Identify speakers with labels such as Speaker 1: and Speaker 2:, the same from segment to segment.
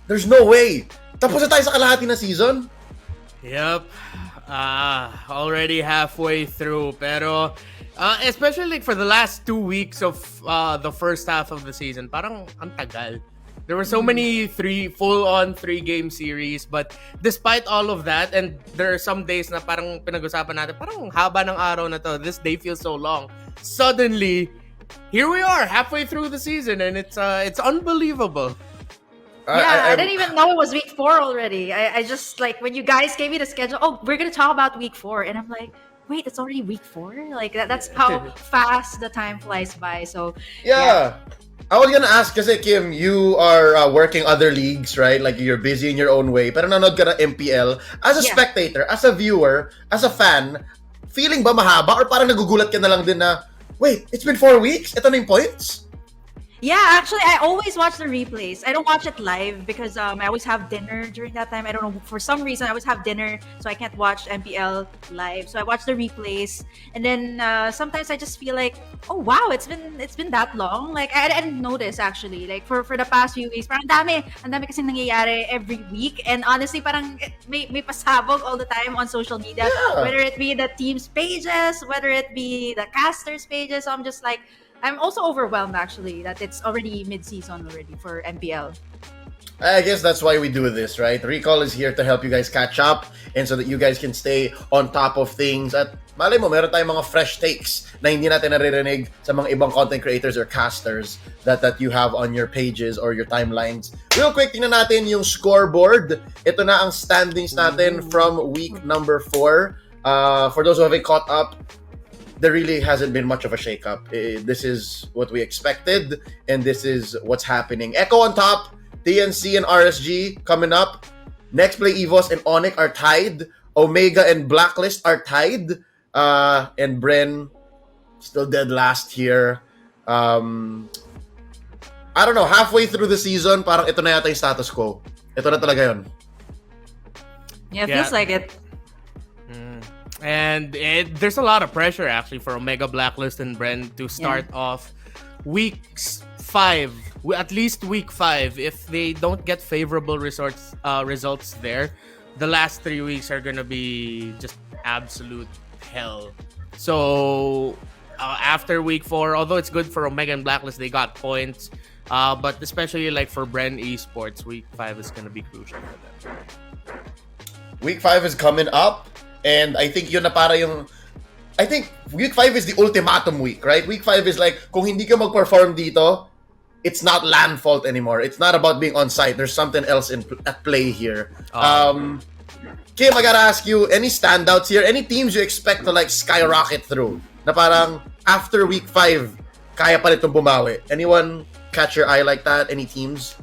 Speaker 1: There's no way. Tapos na tayo sa kalahati ng season.
Speaker 2: Yep. Already halfway through. Pero, especially like for the last 2 weeks of the first half of the season, parang ang tagal. There were so many full-on 3-game series, but despite all of that, and there are some days na parang pinag-usapan natin, parang haba ng araw na to, this day feels so long. Suddenly, here we are, halfway through the season, and it's unbelievable.
Speaker 3: I didn't even know it was week 4 already. I just, like, when you guys gave me the schedule, we're going to talk about week 4. And I'm like, wait, it's already week 4? Like, that's how fast the time flies by. So,
Speaker 1: yeah. I was gonna ask kasi Kim, you are working other leagues, right? Like you're busy in your own way. Pero nanonood ka ng MPL. As a spectator, as a viewer, as a fan, feeling ba mahaba? Or parang nagugulat ka na lang din na, wait, it's been 4 weeks? Ito na yung points?
Speaker 3: Yeah, actually, I always watch the replays. I don't watch it live because I always have dinner during that time. I don't know, for some reason, I always have dinner, so I can't watch MPL live. So I watch the replays, and then sometimes I just feel like, oh wow, it's been that long. Like I didn't notice actually. Like for the past few weeks, parang ang dami kasing nangyayari every week. And honestly, parang may pasabog all the time on social media, whether it be the teams' pages, whether it be the casters' pages. So I'm just like, I'm also overwhelmed actually that it's already mid-season already for MPL.
Speaker 1: I guess that's why we do this, right? Recall is here to help you guys catch up and so that you guys can stay on top of things. At malay mo, meron tayong mga fresh takes na hindi natin naririnig sa mga ibang content creators or casters that you have on your pages or your timelines. Real quick, tingnan natin yung scoreboard. Ito na ang standings natin from week number 4. For those who haven't caught up, there really hasn't been much of a shakeup. This is what we expected, and this is what's happening. Echo on top, TNC and RSG coming up. Next Play EVOS and Onyx are tied. Omega and Blacklist are tied. And Bren still dead last here. I don't know, halfway through the season, parang ito na yata yung status quo. Ito na talaga yun.
Speaker 3: Yeah, it feels like it.
Speaker 2: And there's a lot of pressure actually for Omega, Blacklist, and Bren to start off weeks 5, at least week 5. If they don't get favorable results there, the last 3 weeks are gonna be just absolute hell. So after week 4, although it's good for Omega and Blacklist, they got points. But especially like for Bren Esports, week 5 is gonna be crucial for them.
Speaker 1: Week 5 is coming up. And I think yun na para yung... I think week 5 is the ultimatum week, right? Week 5 is like, kung hindi ka mag-perform dito, it's not LAN fault anymore. It's not about being on site. There's something else at play here. Kim, I gotta ask you, any standouts here? Any teams you expect to like skyrocket through? Na parang after week 5, kaya pa nitong bumawi. Anyone catch your eye like that? Any teams?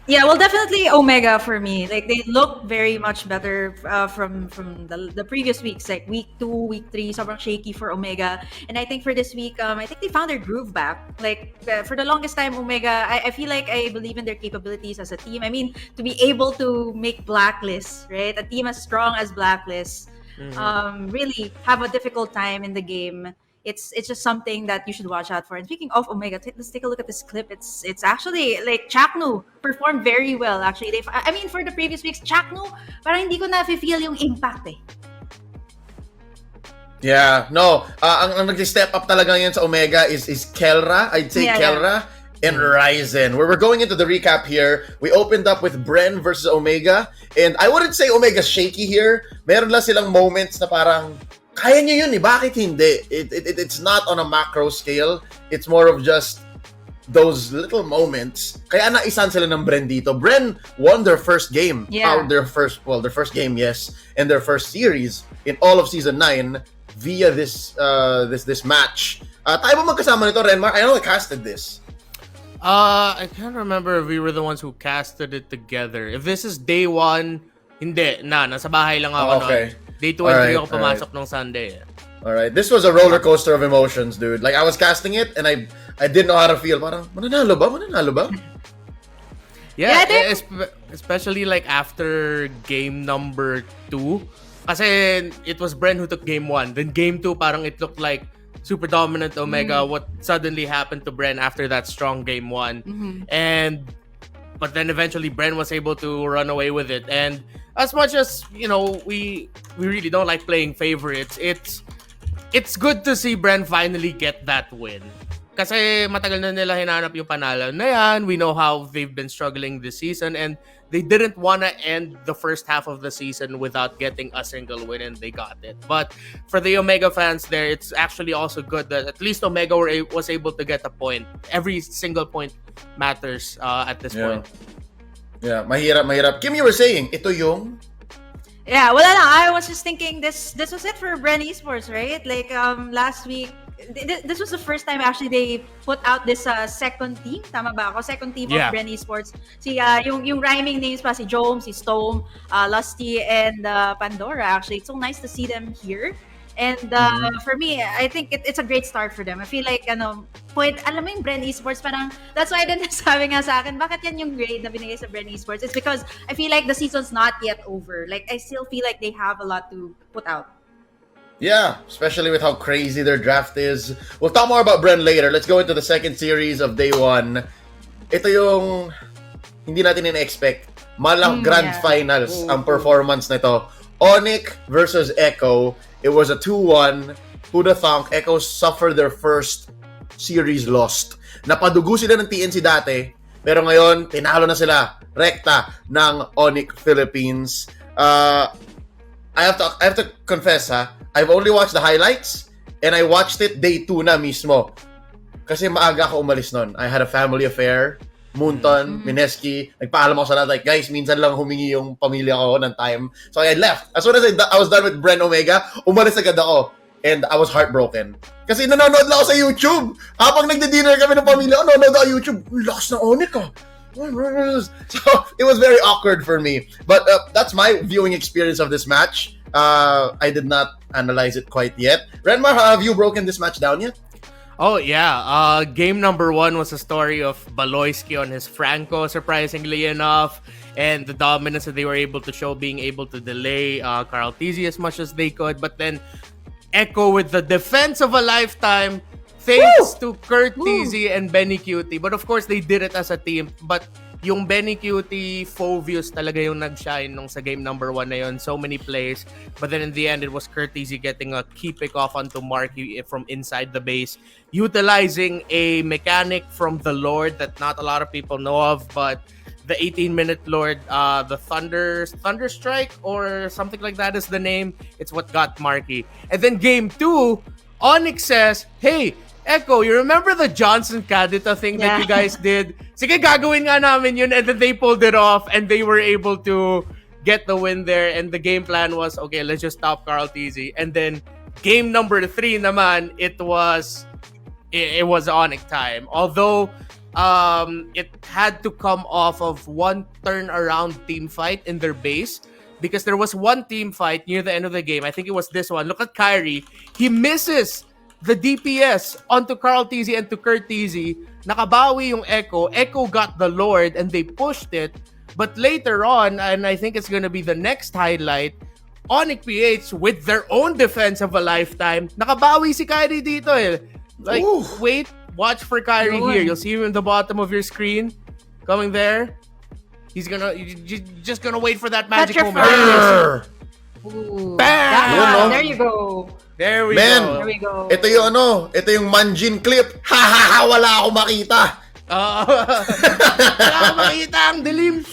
Speaker 3: Yeah, well, definitely Omega for me. Like they look very much better from the previous weeks. Like week 2, week 3, sobrang shaky for Omega. And I think for this week, I think they found their groove back. Like for the longest time, Omega, I feel like I believe in their capabilities as a team. I mean, to be able to make Blacklist, right? A team as strong as Blacklist, really have a difficult time in the game. It's just something that you should watch out for. And speaking of Omega, let's take a look at this clip. It's actually like Chaknu performed very well. Actually, I mean for the previous weeks, Chaknu parang hindi ko na feel yung impact eh.
Speaker 1: Yeah, no. Ang nag-step up talaga ngayon sa Omega is Kelra. I'd say Kelra and Ryzen. Where we're going into the recap here, we opened up with Bren versus Omega. And I wouldn't say Omega's shaky here. Meron lang silang moments na parang kaya niyo yun eh, bakit hindi? It's not on a macro scale. It's more of just those little moments. Kaya naisan sila ng Bren dito. Bren won their first game.
Speaker 3: Yeah.
Speaker 1: Their first game, yes. And their first series in all of Season 9 via this match. Tayo ba magkasama nito, Renmar? I know I casted this.
Speaker 2: I can't remember if we were the ones who casted it together. If this is day 1, hindi. Nasa bahay lang ako
Speaker 1: okay.
Speaker 2: noon. Day 2 and 3 ako pumasok nung Sunday.
Speaker 1: Alright, this was a roller coaster of emotions, dude. Like, I was casting it and I didn't know how to feel. Parang, mananalo ba?
Speaker 2: Yeah, especially like after game number 2. Kasi it was Bren who took game 1. Then game 2, parang it looked like super dominant Omega. What suddenly happened to Bren after that strong game 1. And but then eventually Bren was able to run away with it. And as much as we really don't like playing favorites, it's good to see Bren finally get that win. Kasi matagal na nila hinanap yung panalo na yan. We know how they've been struggling this season, and they didn't want to end the first half of the season without getting a single win, and they got it. But for the Omega fans there, it's actually also good that at least Omega was able to get a point. Every single point matters at this point.
Speaker 1: Yeah, mahirap. Kim, you were saying, ito yung...
Speaker 3: Yeah, wala lang. I was just thinking this was it for Bren Esports, right? Like last week, this was the first time actually they put out this second team. Tama ba ako? Second team of Bren Esports. Yung rhyming names pa, si Jome, si Stone, Lusty, and Pandora. Actually, it's so nice to see them here. And for me, I think it's a great start for them. I feel like, alam mo yung Bren Esports, parang, that's why din sabi nga sa akin, bakit yan yung grade na binigay sa Bren Esports? It's because I feel like the season's not yet over. Like, I still feel like they have a lot to put out.
Speaker 1: Yeah, especially with how crazy their draft is. We'll talk more about Bren later. Let's go into the second series of day one. Ito yung hindi natin in-expect. Grand finals ang performance nito. Onyx versus Echo. It was a 2-1. Who'da thunk? Echo suffered their first series lost. Napadugo sila ng TNC dati, pero ngayon, tinalo na sila. Rekta ng Onyx Philippines. I have to confess, I've only watched the highlights, and I watched it day 2 na mismo. Kasi maaga ako umalis nun. I had a family affair. Moonton, Mineski, nagpaalam ako sa lahat, like, guys, minsan lang humingi yung pamilya ko ng time. So I left. As soon as I was done with Bren Omega, umalis agad ako. And I was heartbroken. Kasi nanonood lang ako sa YouTube. Habang nagdi-dinner kami ng pamilya ko, nanonood ako sa YouTube. Lost na Onyx ah. So it was very awkward for me. But that's my viewing experience of this match. I did not analyze it quite yet. Renmar, have you broken this match down yet?
Speaker 2: Oh, yeah. Game number 1 was a story of Baloyski on his Franco, surprisingly enough, and the dominance that they were able to show, being able to delay Carl Tizzy as much as they could. But then Echo with the defense of a lifetime, thanks to Kurt Tizzy and Benny Cutie. But of course, they did it as a team. But yung Benny Cutie Phovius talaga yung nag-shine nung sa game number 1 na yun. So many plays. But then in the end, it was Kurt Tizzy getting a key pick off onto Marky from inside the base, utilizing a mechanic from the Lord that not a lot of people know of, but the 18-minute Lord, the Thunder Strike or something like that is the name. It's what got Marky. And then game 2, Onyx says, hey, Echo, you remember the Johnson Cadita thing that you guys did? Sige, gagawin nga namin yun. And then they pulled it off and they were able to get the win there. And the game plan was, okay, let's just stop Carl Tizzy. And then game number 3 naman, it was Onyx time. Although it had to come off of one turnaround team fight in their base. Because there was one team fight near the end of the game. I think it was this one. Look at Kyrie. He misses the DPS onto Carl Tizzy and to Kurt Tizzy. Nakabawi yung Echo. Echo got the Lord and they pushed it. But later on, and I think it's gonna be the next highlight, Onyx PH with their own defense of a lifetime. Nakabawi si Kyrie dito eh. Like, wait, watch for Kyrie here. You'll see him in the bottom of your screen. Coming there. He's just gonna wait for that magic moment.
Speaker 1: Bam!
Speaker 3: There you go.
Speaker 2: There we
Speaker 1: go.
Speaker 3: There we go.
Speaker 1: Ito yung Manjin clip. Wala akong makita.
Speaker 2: Wala akong makita ang dilim.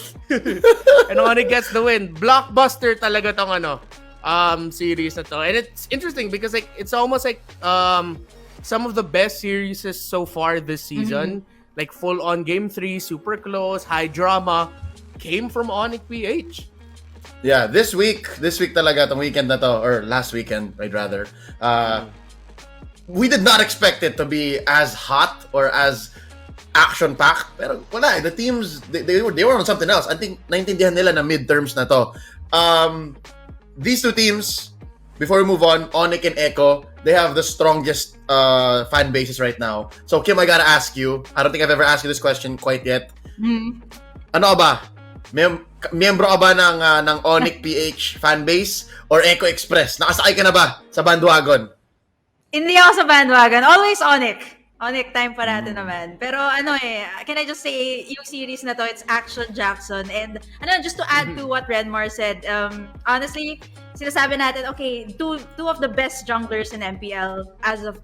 Speaker 2: And Onyx gets the win. Blockbuster talaga tong series na to. And it's interesting because like it's almost like some of the best series so far this season. Like full on game 3, super close, high drama, came from Onyx PH.
Speaker 1: Yeah, this week talaga, tong weekend na to, or last weekend, I'd rather. We did not expect it to be as hot or as action-packed. Pero wala, the teams, they were on something else. I think naintindihan nila na midterms na to. These two teams, before we move on, Onyx and Echo, they have the strongest fan bases right now. So Kim, I gotta ask you, I don't think I've ever asked you this question quite yet. Ano ba? Miyembro ka ba ng Onyx PH fanbase or Echo Express? Nakasakay ka na ba sa bandwagon?
Speaker 3: Hindi ako sa bandwagon. Always Onyx. Onyx time parati naman. Pero ano can I just say, yung series na to, it's Action Jackson. And just to add to what Renmar said, honestly, sinasabi natin, okay, two of the best junglers in MPL as of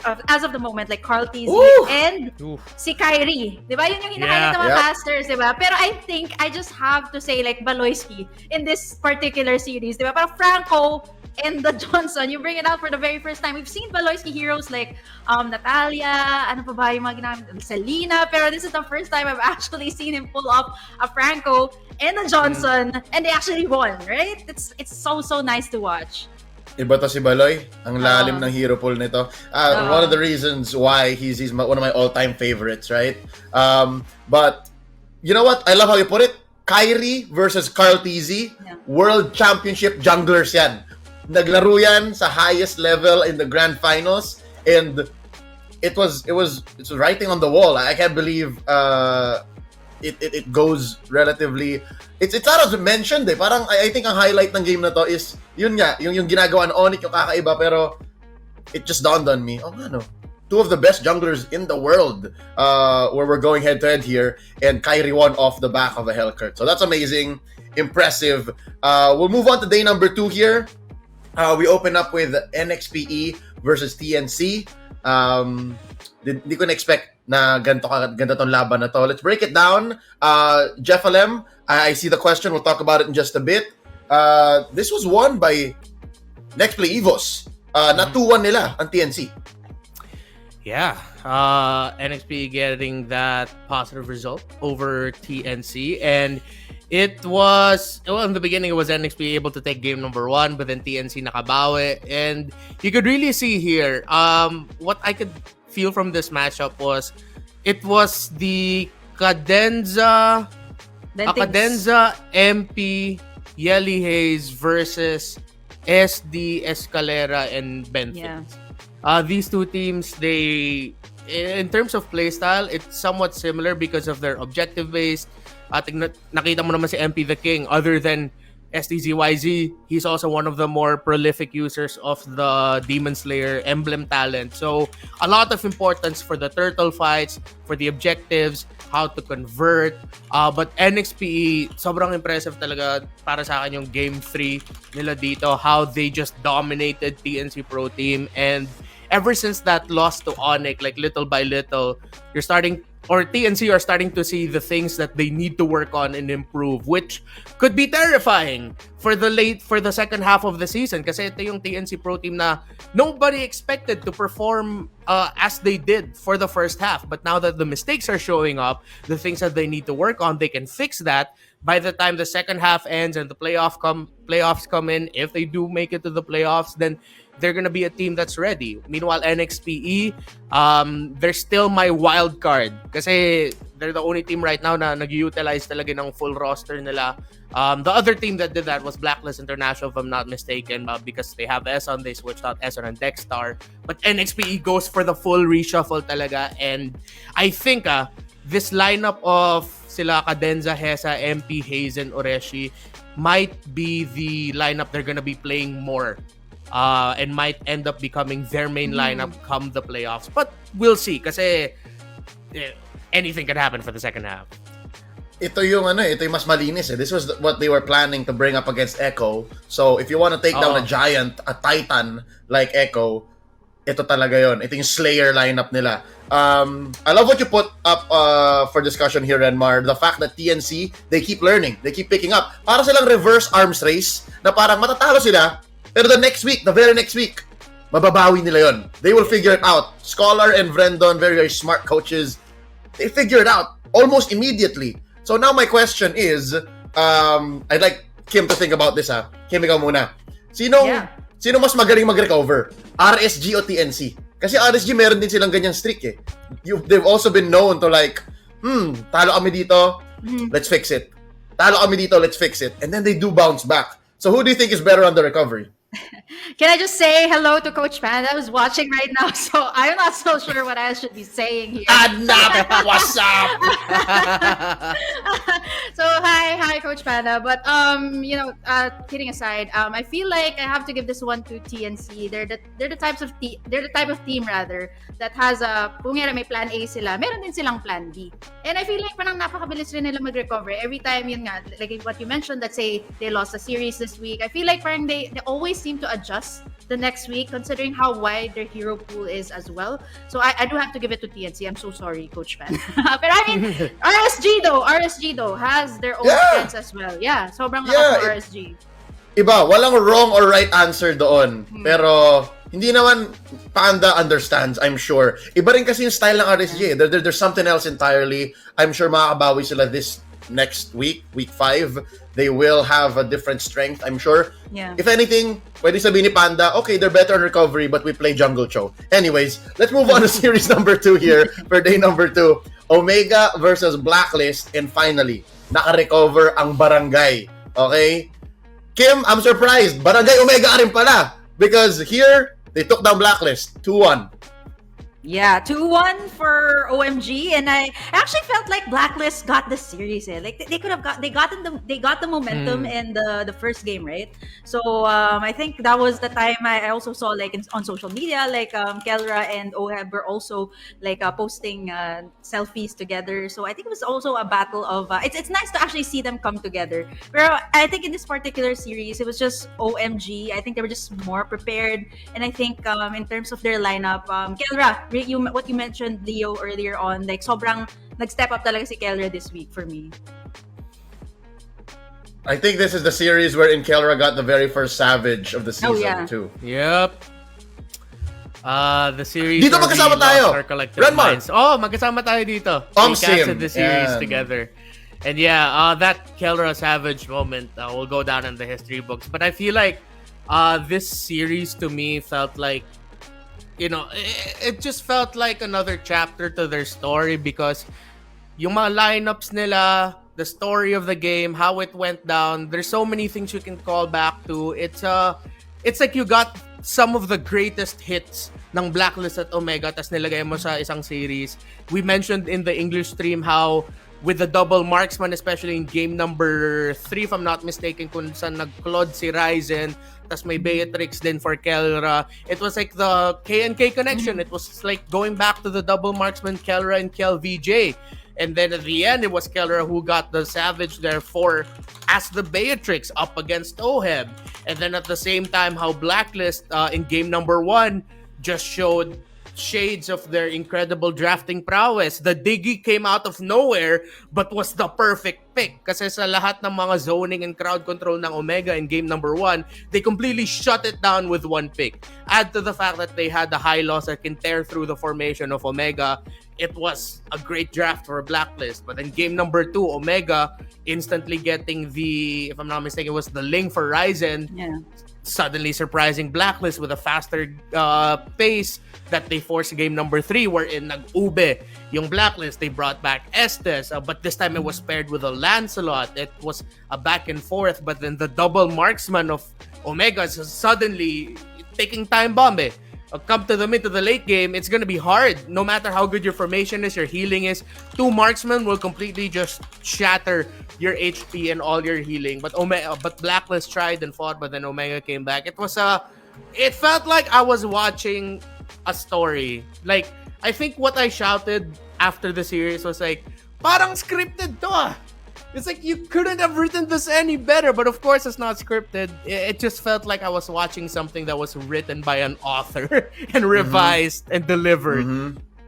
Speaker 3: the moment, like Carl TZ and si Kyrie. Di ba? Yun yung hinahighlight ng mga casters, di ba? Pero I think I just have to say, like, Baloyski in this particular series, di ba? Parang Franco and the Johnson, you bring it out for the very first time. We've seen Baloyski heroes like Natalia, ano pa ba yung mga ginamit? Selena, pero this is the first time I've actually seen him pull off a Franco and a Johnson, and they actually won, right? It's so nice to watch.
Speaker 1: Iba to si Baloy. Ang lalim ng hero pool nito. One of the reasons why he's one of my all-time favorites, right? But you know what? I love how you put it. Kyrie versus Carl TZ, World Championship junglers yan. Naglaro yan sa highest level in the grand finals, and it's writing on the wall. I can't believe it goes relatively. It's not as mentioned Parang I think ang highlight ng game na to is yun nga, yung ginagawa ng Onyx, yung kakaiba, pero it just dawned on me. Two of the best junglers in the world where we're going head to head here, and Kyrie won off the back of a Hellcurt. So that's amazing, impressive. We'll move on to day number 2 here. We open up with NXPE versus TNC. Di ko na-expect na ganito tong laban na to. Let's break it down. Jeff Alem, I see the question. We'll talk about it in just a bit. This was won by NXPLE EVOS. Na 2-1 nila ang TNC.
Speaker 2: Yeah, NXP getting that positive result over TNC, and it was, in the beginning it was NXP able to take game number 1, but then TNC nakabawi, and you could really see here, what I could feel from this matchup was, it was the Cadenza MP Yelly Hayes versus SD Escalera and Benfits. These two teams, they, in terms of playstyle, it's somewhat similar because of their objective-based. Nakita mo naman si MP the King. Other than STZYZ, he's also one of the more prolific users of the Demon Slayer emblem talent. So, a lot of importance for the turtle fights, for the objectives, how to convert. But NXPE, sobrang impressive talaga para sa akin yung Game 3 nila dito. How they just dominated TNC Pro Team. And ever since that loss to Onyx, like little by little, TNC are starting to see the things that they need to work on and improve, which could be terrifying for the second half of the season. Kasi ito yung TNC Pro Team na nobody expected to perform as they did for the first half. But now that the mistakes are showing up, the things that they need to work on, they can fix that. By the time the second half ends and the playoffs come in, if they do make it to the playoffs, then they're gonna be a team that's ready. Meanwhile, NXPE, they're still my wild card kasi they're the only team right now na nag-utilize talaga ng full roster nila. The other team that did that was Blacklist International, if I'm not mistaken, because they have Eson, they switched out Eson and Dexstar. But NXPE goes for the full reshuffle talaga, and I think this lineup of sila Cadenza, Hesa, MP, Hazen, Oreshi might be the lineup they're gonna be playing more. And might end up becoming their main lineup come the playoffs. But we'll see kasi anything can happen for the second half.
Speaker 1: Ito yung mas malinis. This was what they were planning to bring up against Echo. So if you want to take down a giant, a titan like Echo, ito talaga yon. Ito yung Slayer lineup nila. I love what you put up for discussion here, Renmar. The fact that TNC, they keep learning. They keep picking up. Para silang reverse arms race na parang matatalo sila, pero the very next week, mababawi nila yon. They will figure it out. Scholar and Vrendon, very, very smart coaches, they figure it out almost immediately. So now my question is, I'd like Kim to think about this Kim, ikaw muna. Sino mas magaling mag-recover? RSG o TNC? Kasi RSG meron din silang ganyang streak They've also been known to like, talo kami dito, let's fix it. Talo kami dito, let's fix it. And then they do bounce back. So who do you think is better on the recovery?
Speaker 3: Can I just say hello to Coach Panda who's watching right now? So I'm not so sure what I should be saying here.
Speaker 1: Anak, what's up?
Speaker 3: So hi, Coach Panda. But kidding aside, I feel like I have to give this one to TNC. They're the type of team rather that has kung may plan A sila, meron din silang plan B. And I feel like parang napakabilis rin nila mag-recover. Every time yun nga, like what you mentioned, let's say they lost a series this week. I feel like parang they always seem to adjust the next week considering how wide their hero pool is as well. So I do have to give it to TNC. I'm so sorry, Coach Pan. But I mean, RSG though has their own strengths as well. Yeah, sobrang lakas ng RSG.
Speaker 1: Iba, walang wrong or right answer doon. Pero hindi naman Panda understands, I'm sure. Iba rin kasi yung style ng RSG. There's something else entirely. I'm sure makakabawi sila this next week 5. They will have a different strength, I'm sure.
Speaker 3: Yeah.
Speaker 1: If anything, pwede sabihin ni Panda, okay, they're better on recovery, but we play Jungle Cho. Anyways, let's move on to series number 2 here for day number 2. Omega versus Blacklist, and finally, naka-recover ang Barangay. Okay? Kim, I'm surprised. Barangay Omega rin pala. Because here, they took down Blacklist 2-1.
Speaker 3: Yeah, 2-1 for OMG, and I actually felt like Blacklist got the series. Like they could have they got the momentum in the first game, right? So I think that was the time I also saw like on social media, like Kelra and Oheb were also like posting selfies together. So I think it was also a battle of it's nice to actually see them come together. But I think in this particular series, it was just OMG. I think they were just more prepared, and I think in terms of their lineup, Kelra. What you mentioned, Leo, earlier on, like sobrang nag-step up talaga si Kelra this week for me.
Speaker 1: I think this is the series wherein Kelra got the very first Savage of the season too.
Speaker 2: Yep. The series.
Speaker 1: Dito magkasama tayo. Renmar.
Speaker 2: Magkasama tayo dito. We
Speaker 1: Sim.
Speaker 2: casted the series together. And that Kelra Savage moment will go down in the history books. But I feel like this series to me felt like, it just felt like another chapter to their story because yung mga lineups nila, the story of the game, how it went down, there's so many things you can call back to. It's like you got some of the greatest hits ng Blacklist at Omega tas nilagay mo sa isang series. We mentioned in the English stream how with the double marksman, especially in game number 3, if I'm not mistaken, kung saan nag-Claude si Ryzen, tas may Beatrix din for Kelra. It was like the K&K connection. It was like going back to the double marksman Kelra and Kel VJ. And then at the end, it was Kelra who got the Savage there as the Beatrix up against Oheb. And then at the same time, how Blacklist in game number 1 just showed shades of their incredible drafting prowess. The Diggy came out of nowhere but was the perfect pick kasi sa lahat ng mga zoning and crowd control ng Omega in game number 1, they completely shut it down with one pick. Add to the fact that they had the high loss that can tear through the formation of Omega. It was a great draft for Blacklist. But in game number 2, Omega instantly getting if I'm not mistaken, it was the Ling for Ryzen.
Speaker 3: Yeah.
Speaker 2: Suddenly surprising Blacklist with a faster pace that they forced game number 3 wherein nag-ube yung Blacklist. They brought back Estes, but this time it was paired with a Lancelot. It was a back and forth, but then the double marksman of Omega is suddenly taking time bomb. Come to the mid to the late game, it's gonna be hard. No matter how good your formation is, your healing is, 2 marksmen will completely just shatter your HP and all your healing. But Blacklist tried and fought, but then Omega came back. It felt like I was watching a story. Like, I think what I shouted after the series was like, parang scripted to . It's like you couldn't have written this any better, but of course it's not scripted. It just felt like I was watching something that was written by an author and revised and delivered.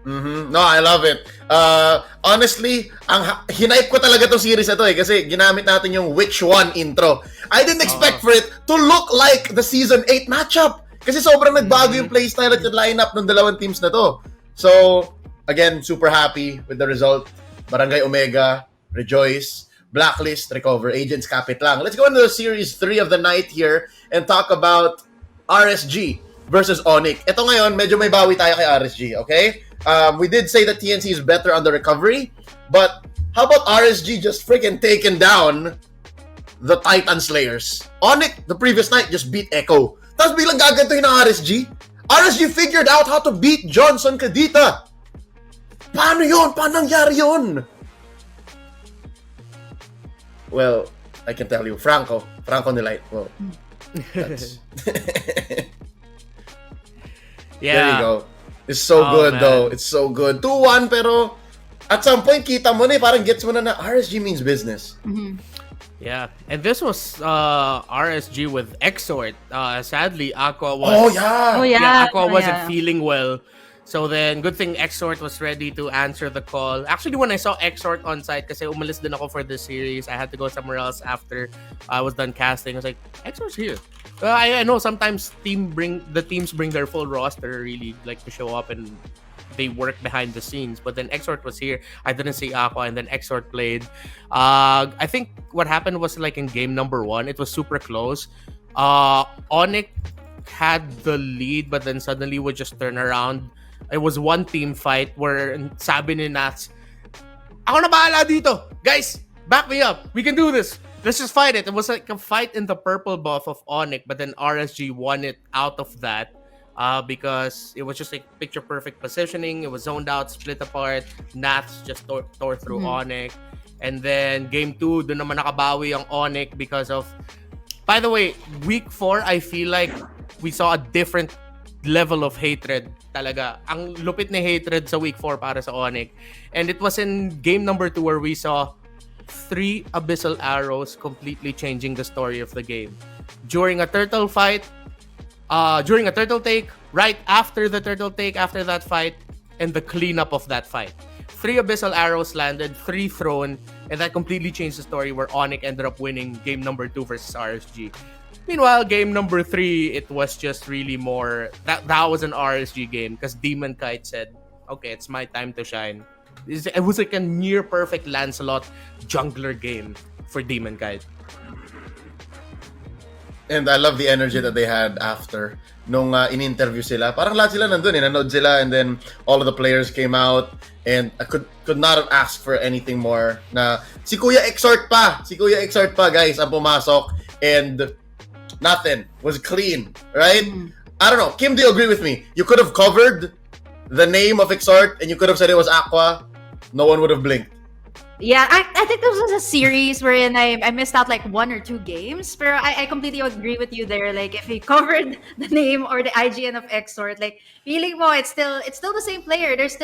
Speaker 1: No, I love it. Honestly, hinipe ko talaga tong series na to kasi ginamit natin yung Which One intro. I didn't expect for it to look like the Season 8 matchup kasi sobrang nagbago yung playstyle at yung lineup ng dalawang teams na to. So, again, super happy with the result. Barangay Omega, rejoice. Blacklist, recover. Agents, kapit lang. Let's go into the series 3 of the night here and talk about RSG versus Onyx. Ito ngayon, medyo may bawi tayo kay RSG, okay? We did say that TNC is better on the recovery, but how about RSG just freaking taking down the Titan Slayers? Onyx, the previous night, just beat Echo. Tapos bilang gagantuhin ng RSG. RSG figured out how to beat Johnson Cadita. Paano yun? Paano nangyari yun? Well, I can tell you, Franco Nilight. Well, that's...
Speaker 2: Yeah.
Speaker 1: There you go. It's so good,
Speaker 2: man.
Speaker 1: though. It's so good. 2-1, pero at some point, kita mo na parang gets mo na RSG means business.
Speaker 2: Yeah, and this was RSG with Exort. Sadly, Aqua was...
Speaker 1: Oh, yeah!
Speaker 2: Yeah, Aqua
Speaker 3: Oh,
Speaker 2: wasn't
Speaker 3: yeah.
Speaker 2: feeling well. So then, good thing Exort was ready to answer the call. Actually, when I saw Exort on site, kasi umalis din ako for the series, I had to go somewhere else after I was done casting. I was like, Exort's here. I know sometimes the teams bring their full roster, really, like to show up and they work behind the scenes. But then Exort was here. I didn't see Aqua, and then Exort played. I think what happened was like in game number 1, it was super close. Onyx had the lead, but then suddenly would just turn around. It was one team fight where sabi ni Nats, ako na bahala dito. Guys, back me up. We can do this. Let's just fight it. It was like a fight in the purple buff of Onyx, but then RSG won it out of that because it was just like picture perfect positioning. It was zoned out, split apart. Nats just tore through Onyx. And then game 2, doon naman nakabawi ang Onyx because of... By the way, week 4, I feel like we saw a different level of hatred talaga. Ang lupit na hatred sa week 4 para sa Onyx. And it was in game number 2 where we saw 3 abyssal arrows completely changing the story of the game. During a turtle fight, during a turtle take, right after the turtle take, after that fight, and the cleanup of that fight. 3 abyssal arrows landed, 3 thrown, and that completely changed the story where Onyx ended up winning game number 2 versus RSG. Meanwhile, game number 3, it was just really more... That was an RSG game because Demon Kite said, okay, it's my time to shine. It was like a near-perfect Lancelot jungler game for Demon Kite.
Speaker 1: And I love the energy that they had after. Nung in-interview sila, parang lahat sila nandun, nanood sila, and then all of the players came out, and I could not have asked for anything more na si Kuya Exort pa, guys, ang pumasok, and nothing was clean, right? I don't know. Kim, do you agree with me? You could have covered the name of Exort, and you could have said it was Aqua. No one would have blinked.
Speaker 3: Yeah, I think this was a series wherein I missed out like 1 or 2 games. But I completely agree with you there. Like if he covered the name or the IGN of Exort, like feeling mo it's still the same player. There's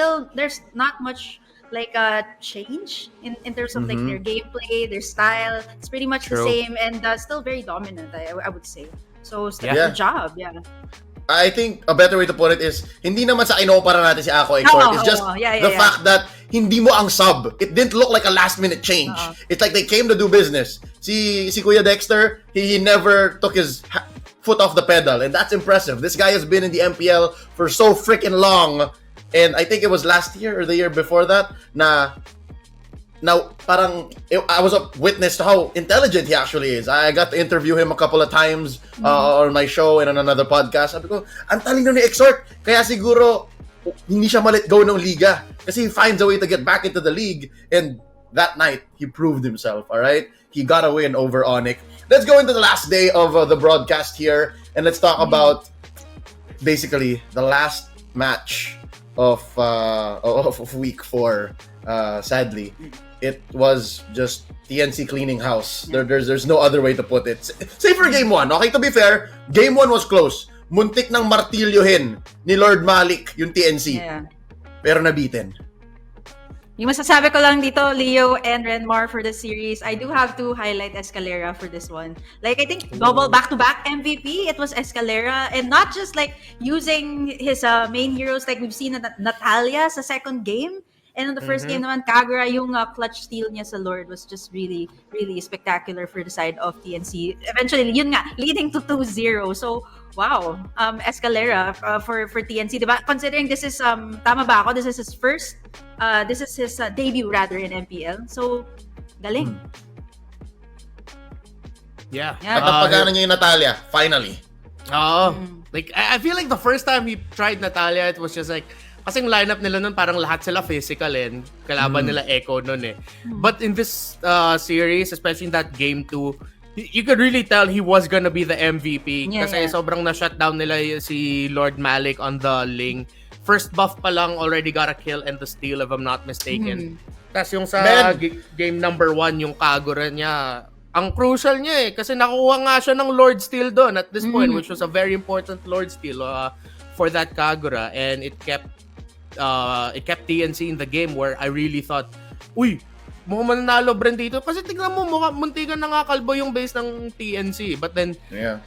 Speaker 3: not much like a change in terms of like their gameplay, their style. It's pretty much the same and still very dominant. I would say. So still good job. Yeah.
Speaker 1: I think a better way to put it is, hindi naman sa inoopara natin si Aqua Exort. It's just the fact that hindi mo ang sub. It didn't look like a last-minute change. It's like they came to do business. Si Kuya Dexter, he never took his foot off the pedal, and that's impressive. This guy has been in the MPL for so freaking long, and I think it was last year or the year before that, Now, parang, I was a witness to how intelligent he actually is. I got to interview him a couple of times on my show and on another podcast. Sabi ko, ang talino ni Exort. Kaya siguro, hindi siya ma-let go ng liga. Kasi he finds a way to get back into the league. And that night, he proved himself, alright? He got a win over Onyx. Let's go into the last day of the broadcast here. And let's talk about, basically, the last match of week 4. Sadly, it was just TNC cleaning house. There's no other way to put it. Say for game 1, okay, to be fair, game 1 was close. Muntik ng martilyohin ni Lord Malik yung TNC.
Speaker 3: Yeah.
Speaker 1: Pero nabitin.
Speaker 3: Yung masasabi ko lang dito, Leo and Renmar for this series, I do have to highlight Escalera for this one. Like, I think double back-to-back MVP, it was Escalera. And not just like using his main heroes like we've seen Natalia sa second game. And on the first game naman, Kagura, yung clutch steal niya sa Lord was just really, really spectacular for the side of TNC. Eventually, yun nga, leading to 2-0. So, wow. Escalera for TNC, diba? Considering this is, tama ba ako? This is his first, this is his debut rather in MPL. So, galing.
Speaker 2: Yeah.
Speaker 1: At napagana niya yung Natalia, finally.
Speaker 2: Like, I feel like the first time he tried Natalia, it was just like, kasi yung lineup nila nun, parang lahat sila physical kalaban nila Echo nun But in this series, especially in that game 2, you could really tell he was gonna be the MVP
Speaker 3: Yeah,
Speaker 2: kasi
Speaker 3: yeah.
Speaker 2: sobrang na-shutdown nila si Lord Malik on the Ling. First buff pa lang, already got a kill and the steal if I'm not mistaken. Tapos yung sa
Speaker 1: Man.
Speaker 2: game number 1, yung Kagura niya, ang crucial niya kasi nakuha nga siya ng Lord Steal doon at this point, which was a very important Lord Steal for that Kagura, and it kept TNC in the game where I really thought, uy, mukhang mananalo Bren dito kasi tignan mo, muntikan na nga kalbo yung base ng TNC, but then
Speaker 1: Yeah.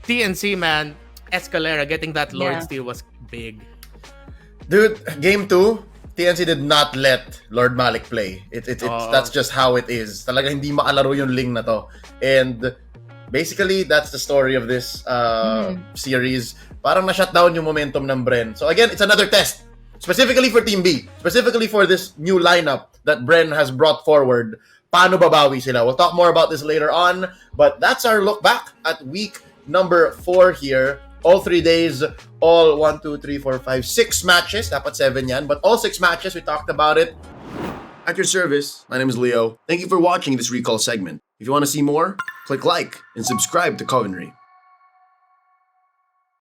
Speaker 2: TNC, man, Escalera getting that Lord
Speaker 3: Yeah.
Speaker 2: Steal was big.
Speaker 1: Dude, game 2, TNC did not let Lord Malik play. That's just how it is. Talaga hindi makalaro yung Ling na to. And basically, that's the story of this series. Parang na-shutdown yung momentum ng Bren. So again, it's another test. Specifically for Team B. Specifically for this new lineup that Bren has brought forward. Paano babawi sila? We'll talk more about this later on. But that's our look back at week number 4 here. All 3 days, all 1, 2, 3, 4, 5, 6 matches. Dapat 7 yan. But all 6 matches, we talked about it. At your service, my name is Leo. Thank you for watching this recall segment. If you want to see more, click like and subscribe to Covenry.